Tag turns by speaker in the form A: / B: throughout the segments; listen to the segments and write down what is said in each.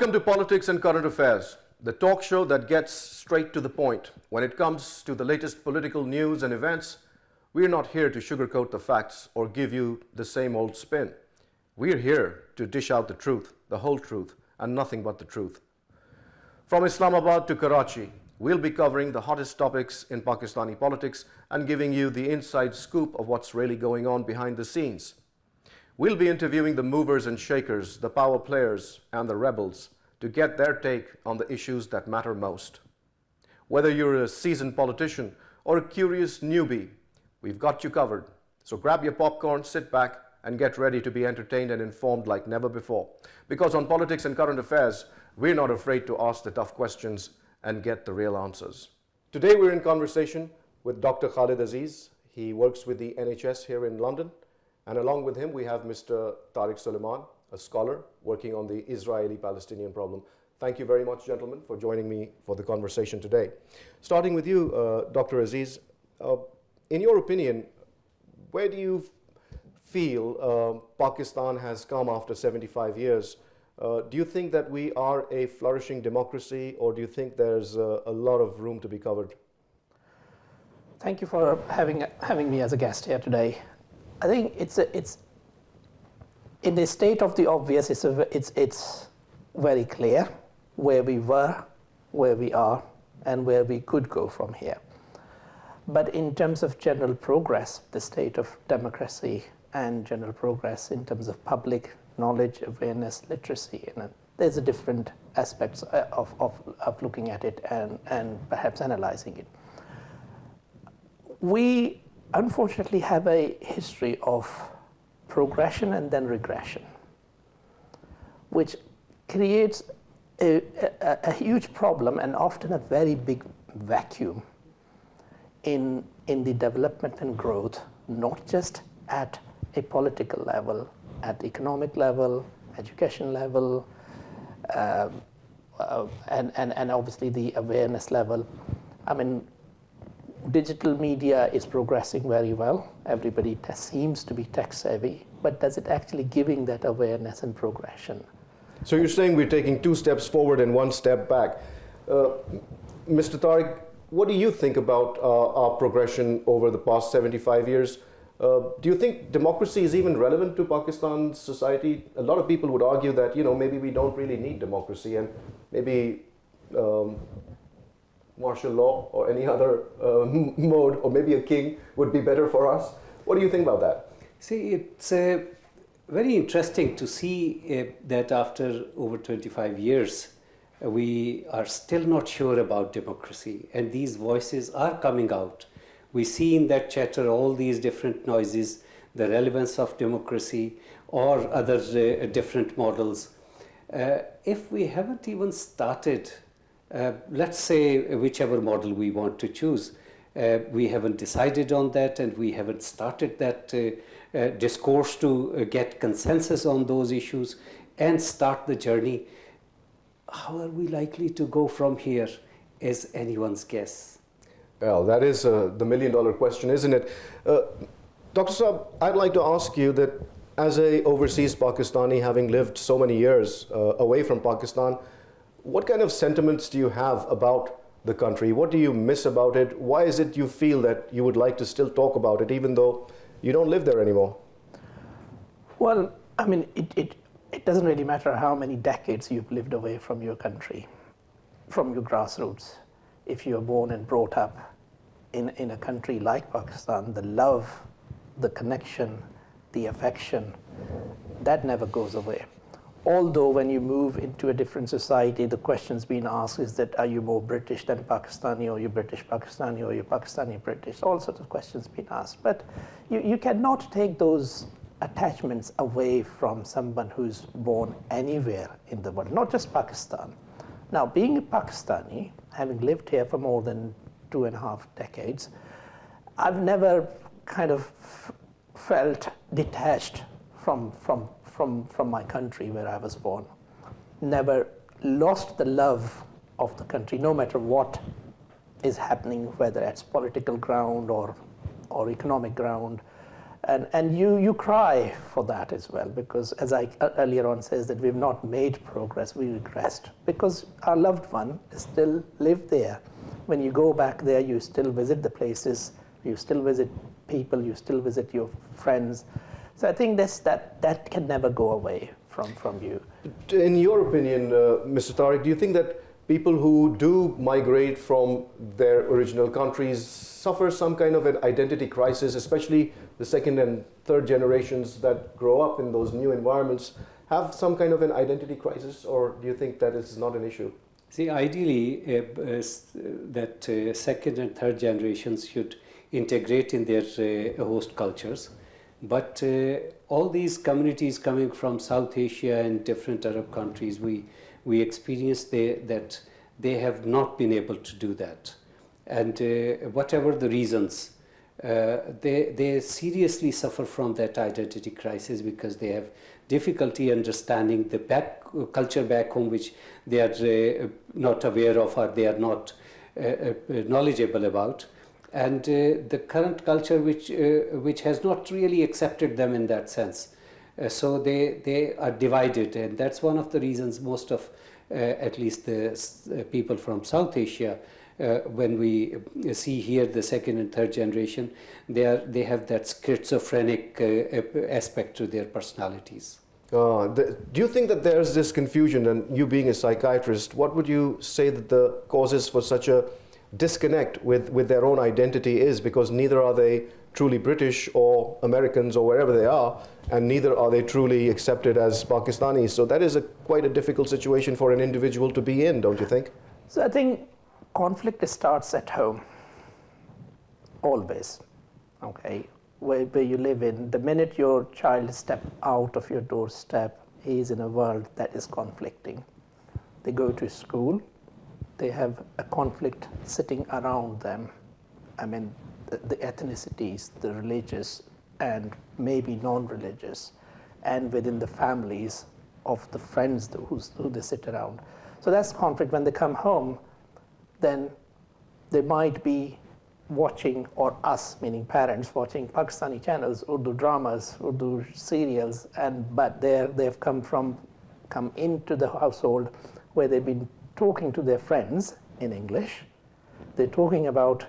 A: Welcome to Politics and Current Affairs, the talk show that gets straight to the point. When it comes to the latest political news and events, we're not here to sugarcoat the facts or give you the same old spin. We're here to dish out the truth, the whole truth, and nothing but the truth. From Islamabad to Karachi, we'll be covering the hottest topics in Pakistani politics and giving you the inside scoop of what's really going on behind the scenes. We'll be interviewing the movers and shakers, the power players, and the rebels to get their take on the issues that matter most. Whether you're a seasoned politician or a curious newbie, we've got you covered. So grab your popcorn, sit back, and get ready to be entertained and informed like never before. Because on Politics and Current Affairs, we're not afraid to ask the tough questions and get the real answers. Today we're in conversation with Dr. Khalid Aziz. He works with the NHS here in London. And along with him, we have Mr. Tariq Suleman, a scholar working on the Israeli-Palestinian problem. Thank you very much, gentlemen, for joining me for the conversation today. Starting with you, Dr. Aziz, in your opinion, where do you feel Pakistan has come after 75 years? Do you think that we are a flourishing democracy, or do you think there's a lot of room to be covered?
B: Thank you for having me as a guest here today. I think it's in the state of the obvious. It's very clear where we were, where we are, and where we could go from here. But in terms of general progress, the state of democracy and general progress in terms of public knowledge, awareness, literacy, there's a different aspects of looking at it and perhaps analyzing it. We unfortunately have a history of progression and then regression, which creates a huge problem and often a very big vacuum in the development and growth, not just at a political level, at economic level, education level, and obviously the awareness level. I mean, digital media is progressing very well. Everybody seems to be tech savvy, but does it actually giving that awareness and progression?
A: So you're saying we're taking 2 steps forward and 1 step back. Mr. Tariq, what do you think about our progression over the past 75 years? Do you think democracy is even relevant to Pakistan's society? A lot of people would argue that, maybe we don't really need democracy, and maybe martial law or any other mode, or maybe a king would be better for us. What do you think about that?
C: See, it's very interesting to see that after over 25 years, we are still not sure about democracy, and these voices are coming out. We see in that chatter all these different noises, the relevance of democracy or other different models. If we haven't even started, let's say whichever model we want to choose, we haven't decided on that, and we haven't started that discourse to get consensus on those issues and start the journey. How are we likely to go from here is anyone's guess.
A: Well, that is the million-dollar question, isn't it? Dr. Saab, I'd like to ask you that as an overseas Pakistani, having lived so many years away from Pakistan, what kind of sentiments do you have about the country? What do you miss about it? Why is it you feel that you would like to still talk about it, even though you don't live there anymore?
B: Well, I mean, it doesn't really matter how many decades you've lived away from your country, from your grassroots. If you're born and brought up in a country like Pakistan, the love, the connection, the affection, that never goes away. Although when you move into a different society, the question's being asked is that, are you more British than Pakistani, or you're British Pakistani, or you're Pakistani British? All sorts of questions being asked. But you cannot take those attachments away from someone who's born anywhere in the world, not just Pakistan. Now, being a Pakistani, having lived here for more than 2.5 decades, I've never kind of felt detached from my country where I was born. Never lost the love of the country, no matter what is happening, whether it's political ground or economic ground. And you cry for that as well, because as I earlier on says that we've not made progress, we regressed, because our loved one still live there. When you go back there, you still visit the places, you still visit people, you still visit your friends. So I think that can never go away from you.
A: In your opinion, Mr. Tariq, do you think that people who do migrate from their original countries suffer some kind of an identity crisis, especially the second and third generations that grow up in those new environments have some kind of an identity crisis, or do you think that is not an issue?
C: See, ideally, that second and third generations should integrate in their host cultures. But all these communities coming from South Asia and different Arab countries, we experience that they have not been able to do that. And whatever the reasons, they seriously suffer from that identity crisis because they have difficulty understanding the culture back home, which they are not aware of or they are not knowledgeable about. And the current culture which has not really accepted them in that sense. So they are divided, and that's one of the reasons most of at least the people from South Asia, when we see here the second and third generation, they have that schizophrenic aspect to their personalities.
A: Do you think that there's this confusion, and you being a psychiatrist, what would you say that the causes for such a disconnect with their own identity is? Because neither are they truly British or Americans or wherever they are, and neither are they truly accepted as Pakistanis. So that is quite a difficult situation for an individual to be in, don't you think?
B: So I think conflict starts at home, always, okay? Where you live in, the minute your child steps out of your doorstep, he is in a world that is conflicting. They go to school, they have a conflict sitting around them. I mean, the ethnicities, the religious and maybe non-religious, and within the families of the friends who they sit around. So that's conflict. When they come home, then they might be watching, or us, meaning parents, watching Pakistani channels, Urdu dramas, Urdu serials, but they've come into the household where they've been talking to their friends in English. They're talking about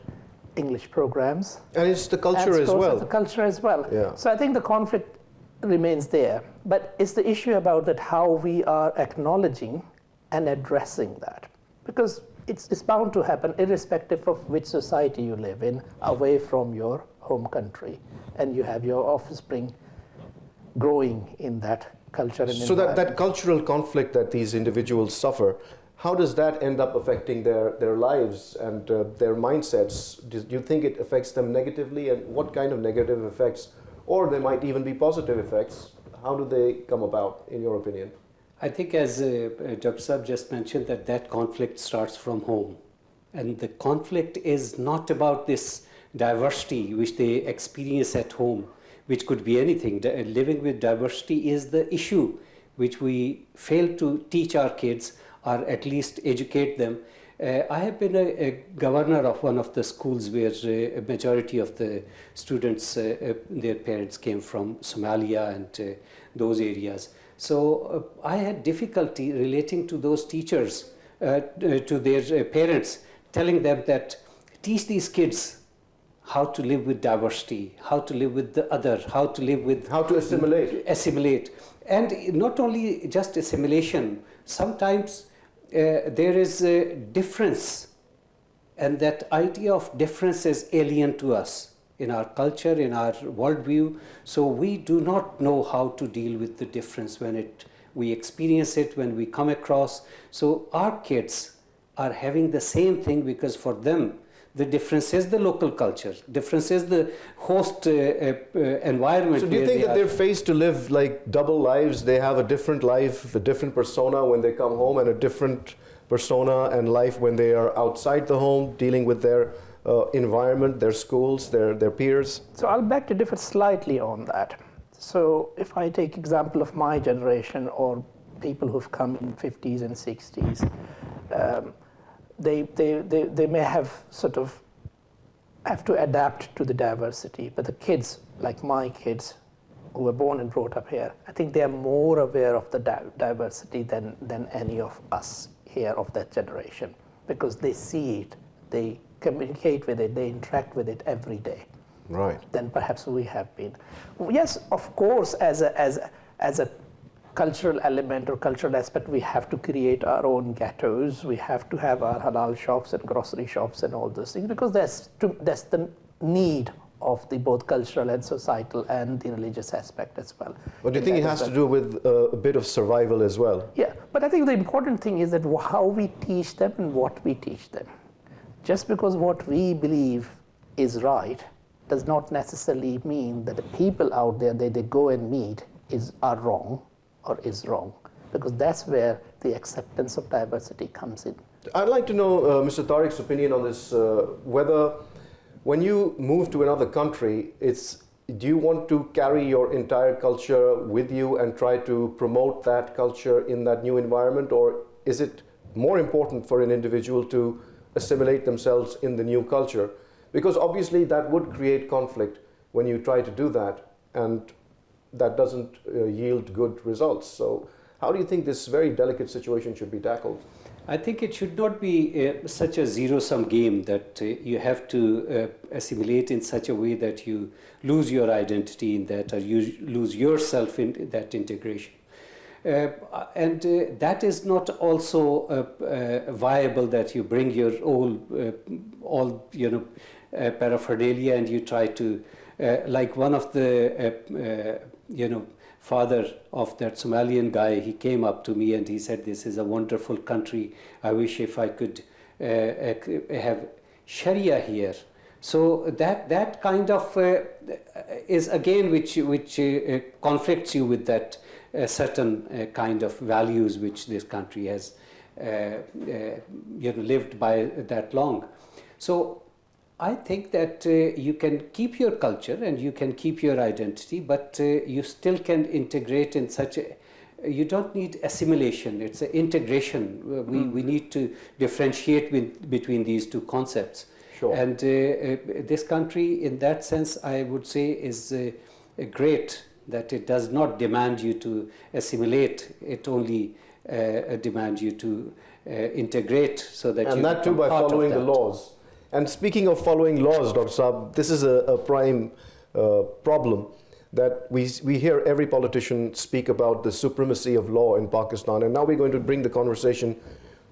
B: English programs.
A: And it's the culture as well.
B: The culture as well.
A: Yeah.
B: So I think the conflict remains there. But it's the issue about that how we are acknowledging and addressing that. Because it's bound to happen irrespective of which society you live in, away from your home country. And you have your offspring growing in that culture and environment.
A: So that cultural conflict that these individuals suffer, how does that end up affecting their lives and their mindsets? Do you think it affects them negatively, and what kind of negative effects, or there might even be positive effects? How do they come about, in your opinion?
C: I think, as Dr. Saab just mentioned, that conflict starts from home. And the conflict is not about this diversity which they experience at home, which could be anything. Living with diversity is the issue which we fail to teach our kids, or at least educate them. I have been a governor of one of the schools where a majority of the students, their parents came from Somalia and those areas. So I had difficulty relating to those teachers, to their parents, telling them that teach these kids how to live with diversity, how to live with the other, how to live with...
A: How to assimilate.
C: Assimilate. And not only just assimilation, sometimes there is a difference, and that idea of difference is alien to us in our culture, in our worldview. So we do not know how to deal with the difference when we experience it, when we come across. So our kids are having the same thing, because for them the difference is the local culture, difference is the host environment.
A: So do you think that they're faced to live like double lives? They have a different life, a different persona when they come home, and a different persona and life when they are outside the home, dealing with their environment, their schools, their peers?
B: So I'll beg to differ slightly on that. So if I take example of my generation, or people who've come in 50s and 60s, they may have sort of have to adapt to the diversity. But the kids, like my kids, who were born and brought up here, I think they are more aware of the diversity than any of us here of that generation, because they see it, they communicate with it, they interact with it every day.
A: Right.
B: Than perhaps we have been. Yes, of course, as a cultural element or cultural aspect, we have to create our own ghettos. We have to have our halal shops and grocery shops and all those things, because that's the need of the both cultural and societal and the religious aspect as well.
A: But do you think it has to do with a bit of survival as well?
B: Yeah, but I think the important thing is that how we teach them and what we teach them. Just because what we believe is right does not necessarily mean that the people out there that they go and meet are wrong or is wrong, because that's where the acceptance of diversity comes in.
A: I'd like to know Mr. Tariq's opinion on this, whether when you move to another country, do you want to carry your entire culture with you and try to promote that culture in that new environment, or is it more important for an individual to assimilate themselves in the new culture? Because obviously that would create conflict when you try to do that, and that doesn't yield good results. So how do you think this very delicate situation should be tackled?
C: I think it should not be such a zero-sum game that you have to assimilate in such a way that you lose your identity in that, or you lose yourself in that integration. And that is not also viable, that you bring your all paraphernalia and you try to, like one of the father of that Somalian guy, he came up to me and he said, "This is a wonderful country. I wish if I could have Sharia here." So that kind of is again which conflicts you with that certain kind of values which this country has lived by that long. So I think that you can keep your culture and you can keep your identity, but you still can integrate in such a, you don't need assimilation, it's an integration. We need to differentiate between these two concepts.
A: Sure.
C: And this country, in that sense, I would say is great, that it does not demand you to assimilate, it only demands you to integrate, so that
A: and
C: you
A: that too by following the laws. And speaking of following laws, Dr. Saab, this is a prime problem that we hear every politician speak about the supremacy of law in Pakistan. And now we're going to bring the conversation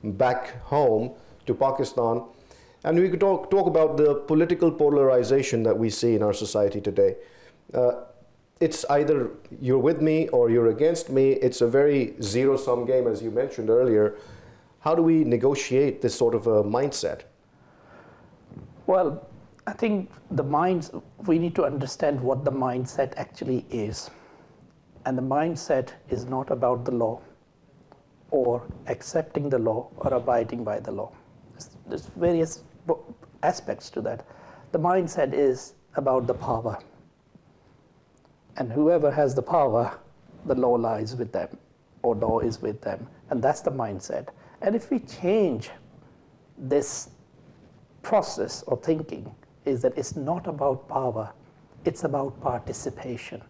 A: back home to Pakistan. And we could talk about the political polarization that we see in our society today. It's either you're with me or you're against me. It's a very zero-sum game, as you mentioned earlier. How do we negotiate this sort of a mindset?
B: Well, I think we need to understand what the mindset actually is. And the mindset is not about the law or accepting the law or abiding by the law. There's various aspects to that. The mindset is about the power. And whoever has the power, the law lies with them, or law is with them. And that's the mindset. And if we change this process of thinking, is that it's not about power, it's about participation.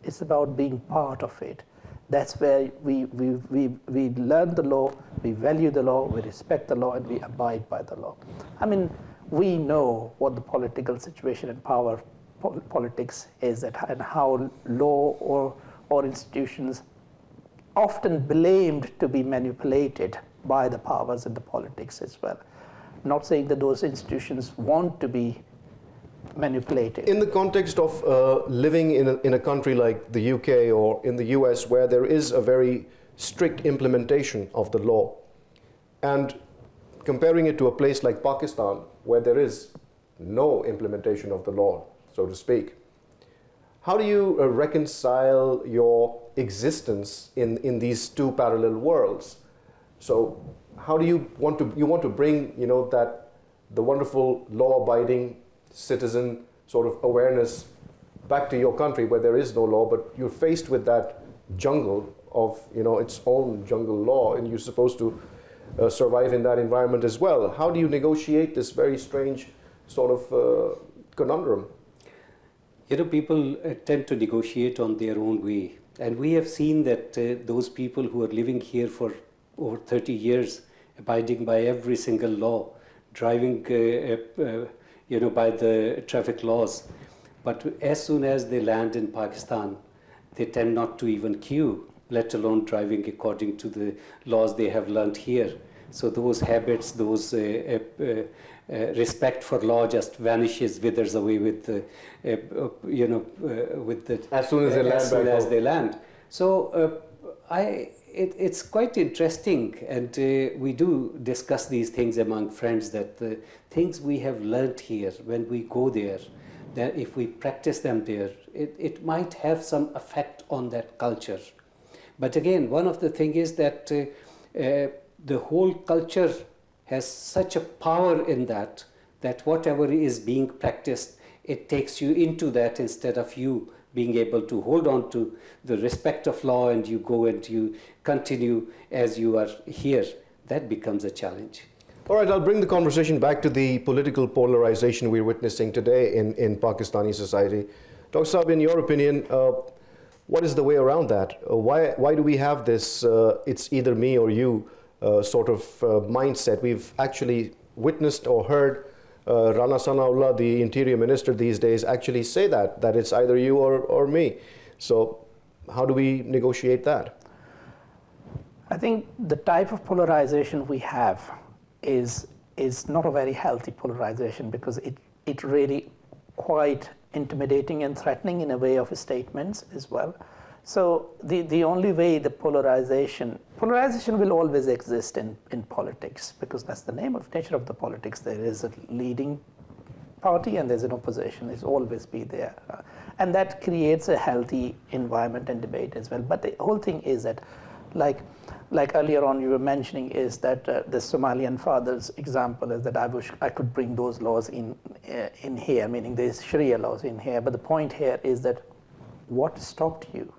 B: It's about being part of it. That's where we learn the law, we value the law, we respect the law, and we abide by the law. I mean, we know what the political situation and power politics is, and how law or institutions often blamed to be manipulated by the powers and the politics as well. Not saying that those institutions want to be manipulated.
A: In the context of living in a country like the UK or in the US, where there is a very strict implementation of the law, and comparing it to a place like Pakistan, where there is no implementation of the law, so to speak, how do you reconcile your existence in these two parallel worlds? So how do you want to bring that the wonderful law-abiding citizen sort of awareness back to your country where there is no law, but you're faced with that jungle of its own jungle law, and you're supposed to survive in that environment as well? How do you negotiate this very strange sort of conundrum?
C: You know, people tend to negotiate on their own way. And we have seen that those people who are living here for over 30 years, abiding by every single law, driving by the traffic laws, but as soon as they land in Pakistan, they tend not to even queue, let alone driving according to the laws they have learned here. So those habits, those respect for law just vanishes, withers away with the, with the
A: as soon as they land.
C: So it's quite interesting, and we do discuss these things among friends, that the things we have learned here, when we go there, that if we practice them there, it might have some effect on that culture. But again, one of the things is that the whole culture has such a power in that whatever is being practiced, it takes you into that instead of you being able to hold on to the respect of law, and you go and you continue as you are here. That becomes a challenge.
A: All right, I'll bring the conversation back to the political polarization we're witnessing today in Pakistani society. Dr. Saab, in your opinion, what is the way around that? Why do we have this it's either me or you sort of mindset? We've actually witnessed or heard Rana Sanaullah, the interior minister these days, actually say that it's either you or me. So how do we negotiate that?
B: I think the type of polarization we have is not a very healthy polarization, because it really quite intimidating and threatening in a way of statements as well. So the only way the polarization will always exist in politics, because that's the nature of the politics. There is a leading party and there's an opposition. It's always be there. And that creates a healthy environment and debate as well. But the whole thing is that, like earlier on you were mentioning, is that the Somalian father's example is that I wish I could bring those laws in here, meaning there's Sharia laws in here. But the point here is that what stopped you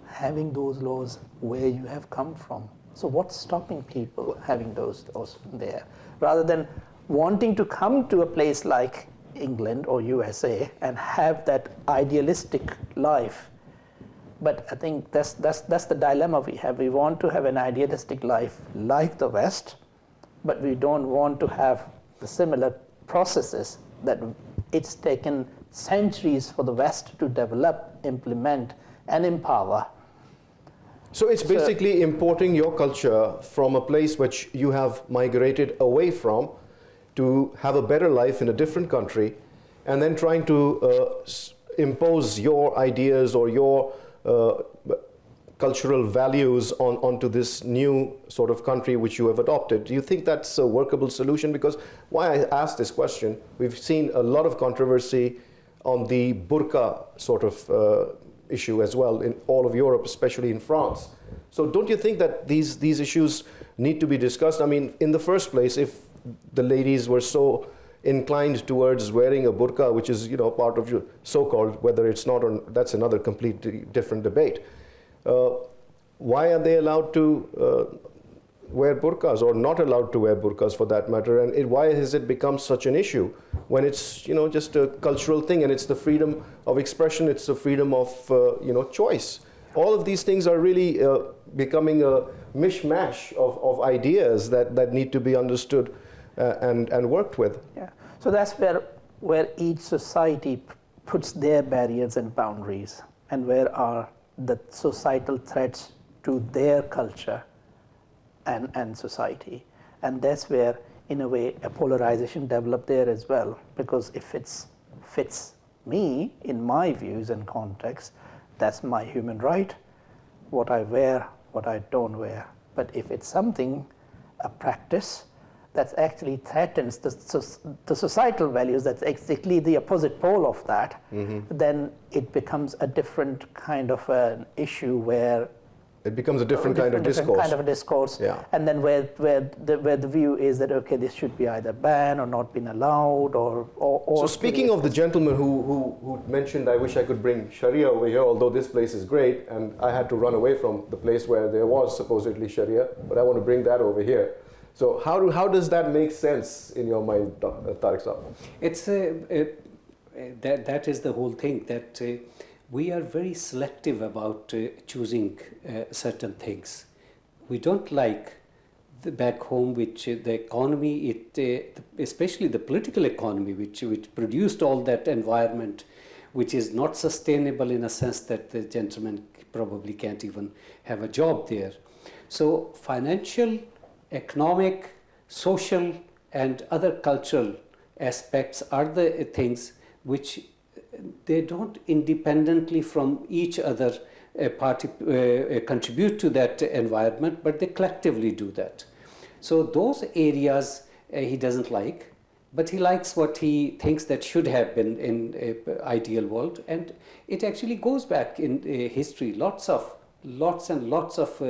B: having those laws where you have come from? So what's stopping people having those laws there? Rather than wanting to come to a place like England or USA and have that idealistic life. But I think that's the dilemma we have. We want to have an idealistic life like the West, but we don't want to have the similar processes that it's taken centuries for the West to develop, implement, and empower.
A: So it's basically importing your culture from a place which you have migrated away from to have a better life in a different country, and then trying to impose your ideas or your cultural values onto this new sort of country which you have adopted. Do you think that's a workable solution? Because why I ask this question, we've seen a lot of controversy on the burqa sort of issue as well in all of Europe, especially in France. So don't you think that these issues need to be discussed? I mean, in the first place, if the ladies were so inclined towards wearing a burqa, which is, part of your so-called, whether it's not or that's another completely different debate. Why are they allowed to wear burqas, or not allowed to wear burqas for that matter? And why has it become such an issue when it's, just a cultural thing, and it's the freedom of expression, it's the freedom of, choice. All of these things are really becoming a mishmash of ideas that need to be understood and worked with.
B: Yeah. So that's where each society puts their barriers and boundaries, and where are the societal threats to their culture and society. And that's where, in a way, a polarization developed there as well. Because if it fits me in my views and context, that's my human right, what I wear, what I don't wear. But if it's something, a practice, that actually threatens the societal values, that's exactly the opposite pole of that, then it becomes a different kind of an issue where
A: it becomes a different kind of discourse.
B: Yeah. And then where the view is that, okay, this should be either banned or not been allowed, or
A: So speaking of the gentleman who mentioned, I wish I could bring Sharia over here, although this place is great, and I had to run away from the place where there was supposedly Sharia, but I want to bring that over here. So how does that make sense in your mind, Tariq Saab?
C: It's that is the whole thing, that we are very selective about choosing certain things. We don't like back home, which the economy, especially the political economy, which produced all that environment, which is not sustainable in a sense that the gentleman probably can't even have a job there. So financial, economic, social, and other cultural aspects are the things which they don't independently from each other contribute to that environment, but they collectively do that. So those areas he doesn't like, but he likes what he thinks that should have been in an ideal world. And it actually goes back in history. Lots and lots of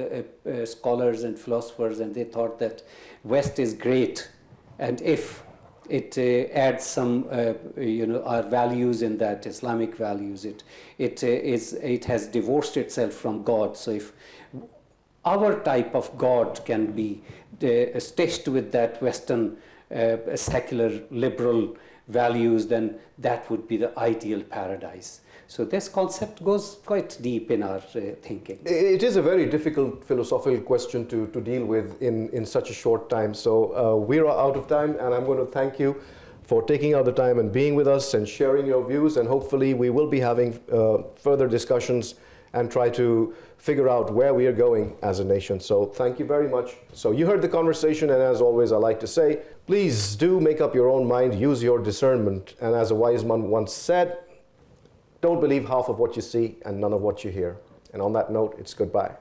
C: scholars and philosophers, and they thought that West is great, and if it adds some, our values in that, Islamic values, it has divorced itself from God. So if our type of God can be stitched with that Western secular liberal values, then that would be the ideal paradise. So this concept goes quite deep in our thinking.
A: It is a very difficult philosophical question to deal with in such a short time. So we're out of time, and I'm going to thank you for taking out the time and being with us and sharing your views, and hopefully we will be having further discussions and try to figure out where we are going as a nation. So thank you very much. So you heard the conversation, and as always I like to say, please do make up your own mind, use your discernment, and as a wise man once said, don't believe half of what you see and none of what you hear. And on that note, it's goodbye.